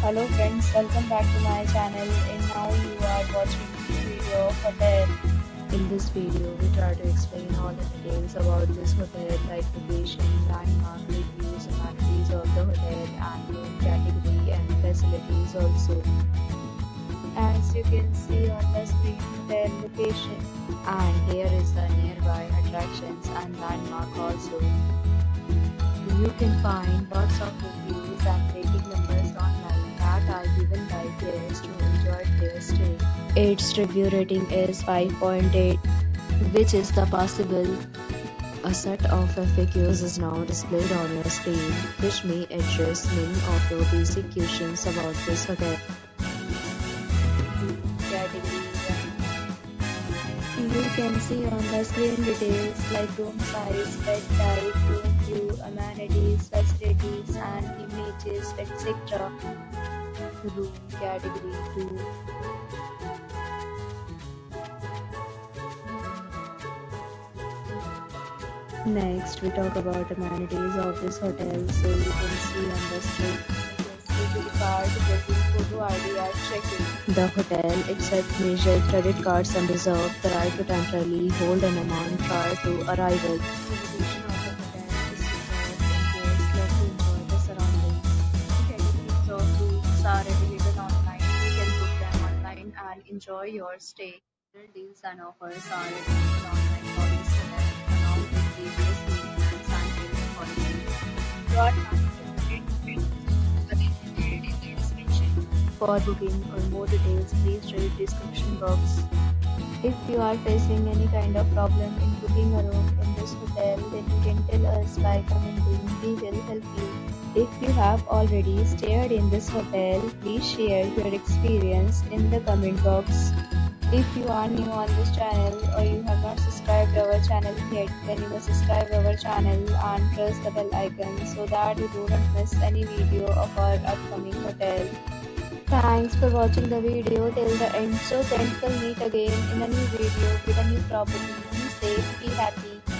Hello friends, welcome back to my channel and now you are watching the video of hotel. In this video, we try to explain all the details about this hotel like location, landmark, reviews, amenities of the hotel and room category and facilities also. As you can see on the screen, hotel location and here is the nearby attractions and landmark also. You can find lots of reviews and rating numbers online that are given by guests who enjoyed their stay. Its review rating is 5.8, which is the possible. A set of FAQs is now displayed on your screen, which may address many of your basic questions about this hotel. You can see on the screen details like room size, bed type, room view, amenities, facilities and images, etc. Room category 2. Next, we talk about amenities of this hotel. So you can see on the screen card present photo ID at check-in. The hotel accepts major credit cards and reserves the right to temporarily hold an amount prior to arrival. The location of the hotel is reserved in case left to enjoy the surroundings. The categories of rooms are available online. You can book them online and enjoy your stay. Several deals and offers are available online for this hotel along with previous maintenance and payment policies. Your For booking or more details, please read description box. If you are facing any kind of problem in booking a room in this hotel, then you can tell us by commenting. We will help you. If you have already stayed in this hotel, please share your experience in the comment box. If you are new on this channel or you have not subscribed our channel yet, then you must subscribe our channel and press the bell icon so that you do not miss any video of our upcoming hotel. Thanks for watching the video till the end. So then we'll meet again in a new video with a new property. Be safe, be happy.